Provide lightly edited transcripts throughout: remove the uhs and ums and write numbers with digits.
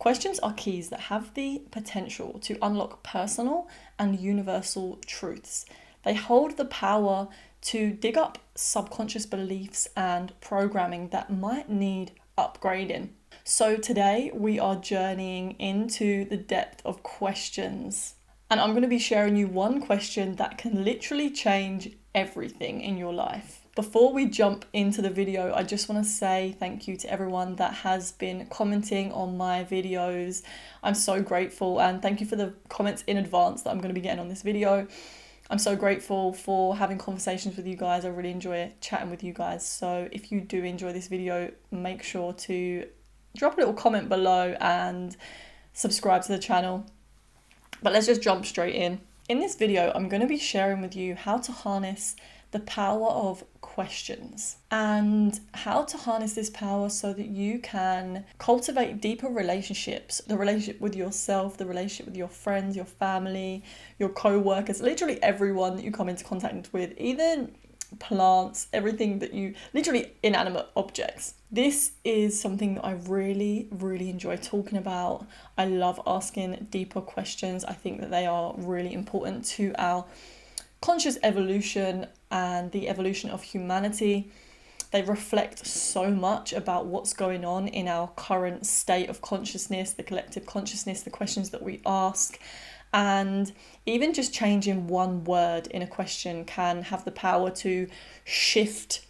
Questions are keys that have the potential to unlock personal and universal truths. They hold the power to dig up subconscious beliefs and programming that might need upgrading. So today we are journeying into the depth of questions. And I'm going to be sharing you one question that can literally change everything in your life. Before we jump into the video, I just want to say thank you to everyone that has been commenting on my videos. I'm so grateful, and thank you for the comments in advance that I'm going to be getting on this video. I'm so grateful for having conversations with you guys. I really enjoy chatting with you guys. So if you do enjoy this video, make sure to drop a little comment below and subscribe to the channel. But let's just jump straight in. In this video, I'm going to be sharing with you how to harness the power of questions and how to harness this power so that you can cultivate deeper relationships, the relationship with yourself, the relationship with your friends, your family, your coworkers, literally everyone that you come into contact with, even plants, everything that you, literally inanimate objects. This is something that I really enjoy talking about. I love asking deeper questions. I think that they are really important to our conscious evolution and the evolution of humanity. They reflect so much about what's going on in our current state of consciousness, the collective consciousness, the questions that we ask. And even just changing one word in a question can have the power to shift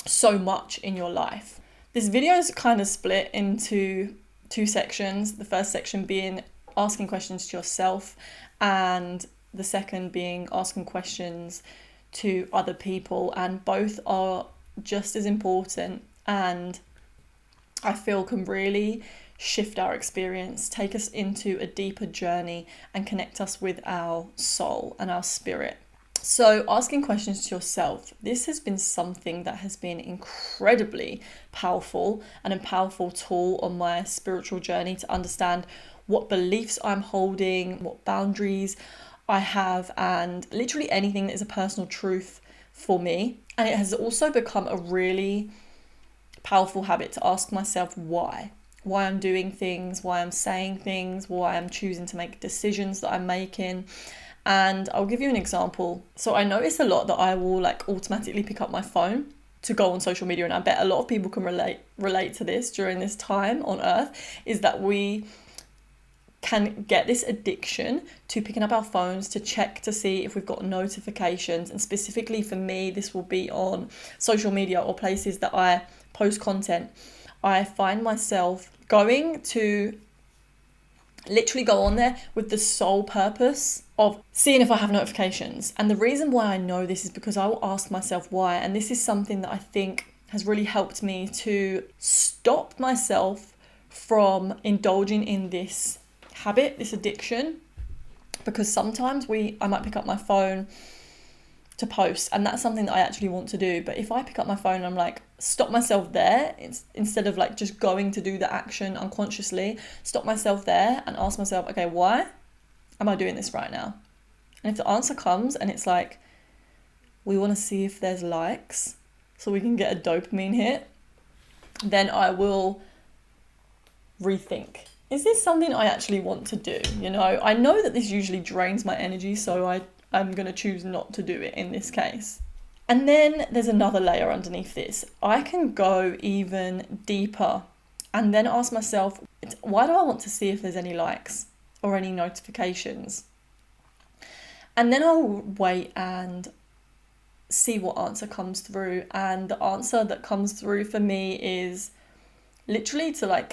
so much in your life. This video is kind of split into two sections. The first section being asking questions to yourself, and the second being asking questions to other people, and both are just as important, and I feel can really shift our experience, take us into a deeper journey and connect us with our soul and our spirit. So asking questions to yourself, this has been something that has been incredibly powerful and a powerful tool on my spiritual journey to understand what beliefs I'm holding, what boundaries I have, and literally anything that is a personal truth for me. And it has also become a really powerful habit to ask myself why I'm doing things, why I'm saying things, why I'm choosing to make decisions that I'm making. And I'll give you an example. So I notice a lot that I will automatically pick up my phone to go on social media, and I bet a lot of people can relate to this during this time on earth, is that we can get this addiction to picking up our phones to check to see if we've got notifications. And specifically for me, this will be on social media or places that I post content. I find myself going to literally go on there with the sole purpose of seeing if I have notifications. And the reason why I know this is because I will ask myself why. And this is something that I think has really helped me to stop myself from indulging in this habit, this addiction, because sometimes I might pick up my phone to post, and that's something that I actually want to do. But if I pick up my phone, I'm stop myself there, instead of just going to do the action unconsciously, stop myself there and ask myself, okay, why am I doing this right now? And if the answer comes and it's we want to see if there's likes so we can get a dopamine hit, then I will rethink. Is this something I actually want to do? I know that this usually drains my energy, so I'm going to choose not to do it in this case. And then there's another layer underneath this. I can go even deeper and then ask myself, why do I want to see if there's any likes or any notifications? And then I'll wait and see what answer comes through. And the answer that comes through for me is literally to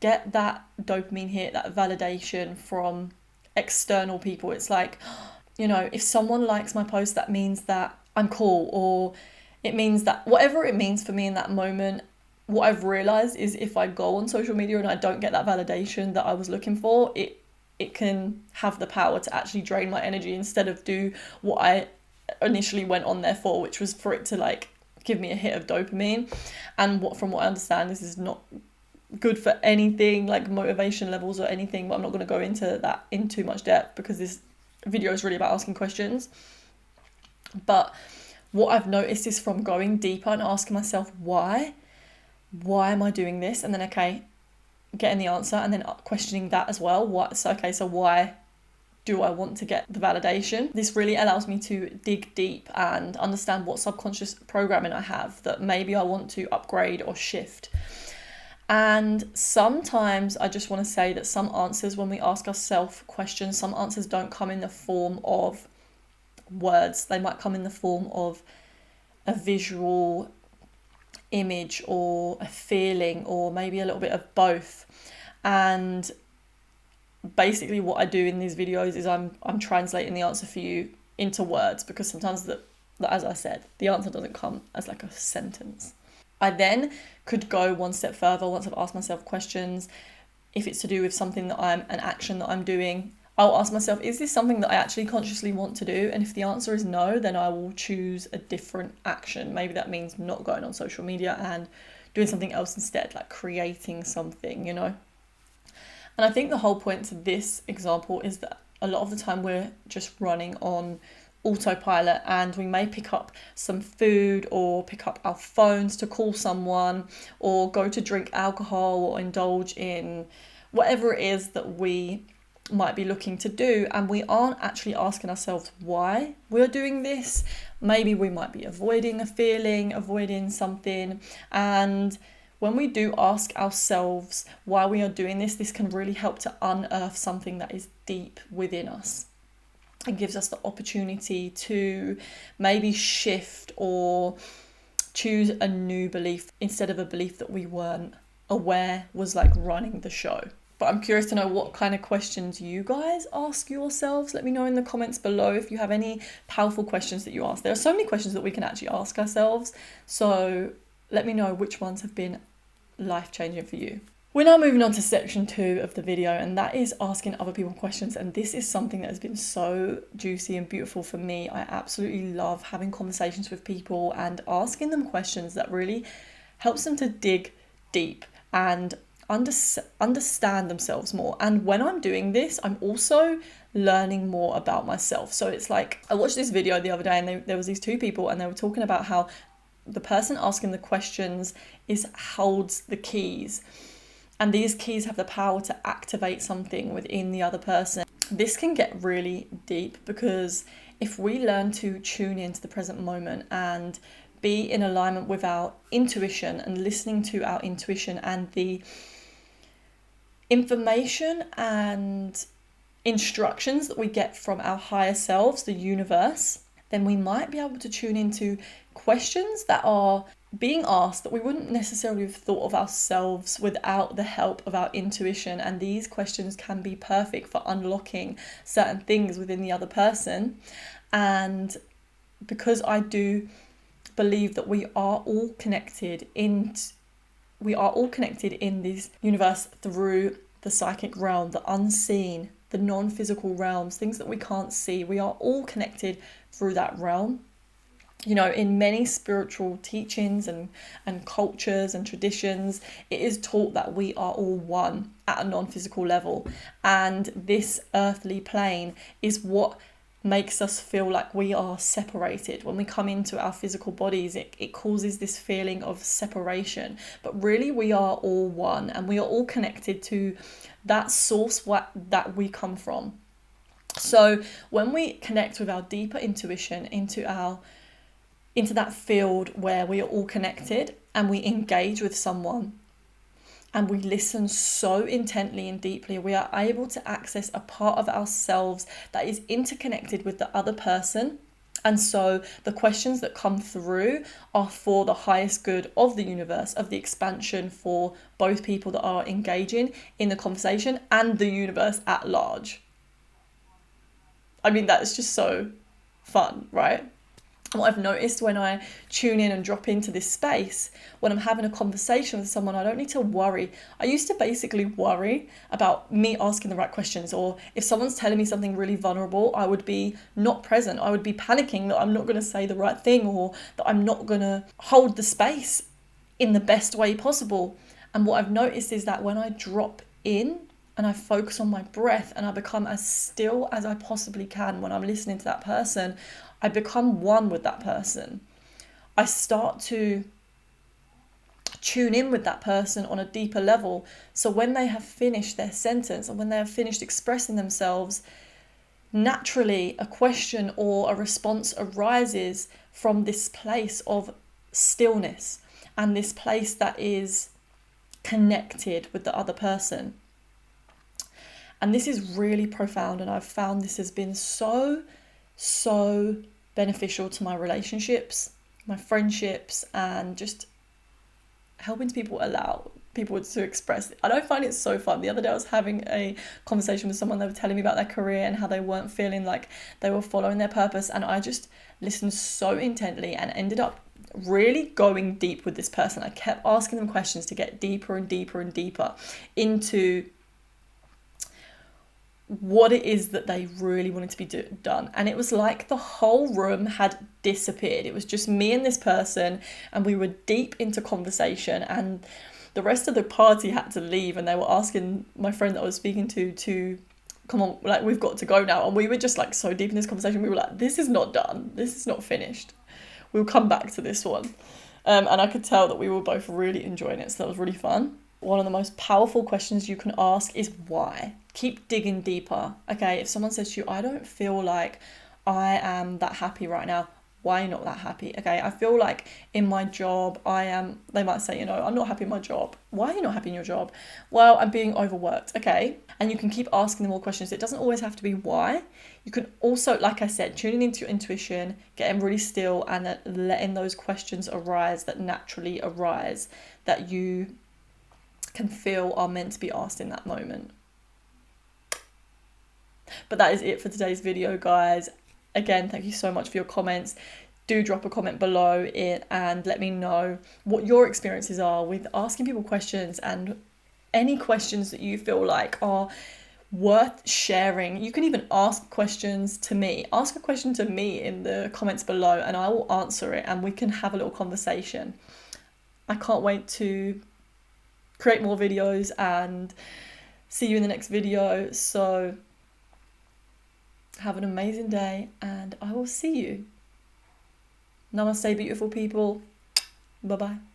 get that dopamine hit, that validation from external people. It's if someone likes my post, that means that I'm cool, or it means that whatever it means for me in that moment. What I've realized is if I go on social media and I don't get that validation that I was looking for, it can have the power to actually drain my energy instead of do what I initially went on there for, which was for it to give me a hit of dopamine. And from what I understand, this is not good for anything motivation levels or anything, but I'm not going to go into that in too much depth because this video is really about asking questions. But what I've noticed is from going deeper and asking myself why am I doing this, and then okay, getting the answer and then questioning that as well. So why do I want to get the validation? This really allows me to dig deep and understand what subconscious programming I have that maybe I want to upgrade or shift. And sometimes I just want to say that some answers, when we ask ourselves questions, some answers don't come in the form of words. They might come in the form of a visual image or a feeling, or maybe a little bit of both. And basically what I do in these videos is I'm translating the answer for you into words, because sometimes as I said, the answer doesn't come as like a sentence. I then could go one step further once I've asked myself questions. If it's to do with something that an action that I'm doing, I'll ask myself, is this something that I actually consciously want to do? And if the answer is no, then I will choose a different action. Maybe that means not going on social media and doing something else instead, like creating something, you know? And I think the whole point to this example is that a lot of the time we're just running on autopilot, and we may pick up some food or pick up our phones to call someone or go to drink alcohol or indulge in whatever it is that we might be looking to do, and we aren't actually asking ourselves why we're doing this. Maybe we might be avoiding a feeling, avoiding something, and when we do ask ourselves why we are doing this, this can really help to unearth something that is deep within us. It gives us the opportunity to maybe shift or choose a new belief instead of a belief that we weren't aware was like running the show. But I'm curious to know what kind of questions you guys ask yourselves. Let me know in the comments below if you have any powerful questions that you ask. There are so many questions that we can actually ask ourselves. So let me know which ones have been life-changing for you. We're now moving on to section 2 of the video, and that is asking other people questions. And this is something that has been so juicy and beautiful for me. I absolutely love having conversations with people and asking them questions that really helps them to dig deep and understand themselves more. And when I'm doing this, I'm also learning more about myself. So it's like, I watched this video the other day, and there was these two people, and they were talking about how the person asking the questions holds the keys, and these keys have the power to activate something within the other person. This can get really deep, because if we learn to tune into the present moment and be in alignment with our intuition and listening to our intuition and the information and instructions that we get from our higher selves, the universe, then we might be able to tune into questions that are being asked that we wouldn't necessarily have thought of ourselves without the help of our intuition. And these questions can be perfect for unlocking certain things within the other person. And because I do believe that we are all connected in this universe through the psychic realm, the unseen, the non-physical realms, things that we can't see. We are all connected through that realm. You know, in many spiritual teachings and cultures and traditions, it is taught that we are all one at a non-physical level. And this earthly plane is what makes us feel like we are separated. When we come into our physical bodies, it causes this feeling of separation. But really, we are all one, and we are all connected to that source that we come from. So when we connect with our deeper intuition into that field where we are all connected, and we engage with someone and we listen so intently and deeply, we are able to access a part of ourselves that is interconnected with the other person. And so the questions that come through are for the highest good of the universe, of the expansion for both people that are engaging in the conversation and the universe at large. I mean, that's just so fun, right? And what I've noticed when I tune in and drop into this space, when I'm having a conversation with someone, I don't need to worry. I used to basically worry about me asking the right questions, or if someone's telling me something really vulnerable, I would be not present. I would be panicking that I'm not going to say the right thing, or that I'm not going to hold the space in the best way possible. And what I've noticed is that when I drop in and I focus on my breath and I become as still as I possibly can when I'm listening to that person, I become one with that person. I start to tune in with that person on a deeper level. So when they have finished their sentence and when they have finished expressing themselves, naturally a question or a response arises from this place of stillness and this place that is connected with the other person. And this is really profound, and I've found this has been so beneficial to my relationships, my friendships, and just helping people allow people to express. I don't find it so fun. The other day I was having a conversation with someone. They were telling me about their career and how they weren't feeling like they were following their purpose, and I just listened so intently and ended up really going deep with this person. I kept asking them questions to get deeper and deeper and deeper into what it is that they really wanted to be done. And it was like the whole room had disappeared. It was just me and this person, and we were deep into conversation, and the rest of the party had to leave, and they were asking my friend that I was speaking to come on, like, we've got to go now. And we were just like so deep in this conversation, we were like, this is not done, this is not finished, we'll come back to this one. And I could tell that we were both really enjoying it, so that was really fun. One of the most powerful questions you can ask is why. Keep digging deeper. Okay, if someone says to you, I don't feel like I am that happy right now, why are you not that happy? Okay, I feel like in my job they might say, I'm not happy in my job. Why are you not happy in your job? Well, I'm being overworked. Okay, and you can keep asking them more questions. It doesn't always have to be why. You can also, like I said, tuning into your intuition, getting really still, and letting those questions arise that naturally arise, that you can feel are meant to be asked in that moment. But that is it for today's video, guys. Again, thank you so much for your comments. Do drop a comment below it and let me know what your experiences are with asking people questions, and any questions that you feel like are worth sharing. You can even ask questions to me. Ask a question to me in the comments below and I will answer it, and we can have a little conversation. I can't wait to create more videos and see you in the next video. So have an amazing day, and I will see you. Namaste, beautiful people. Bye-bye.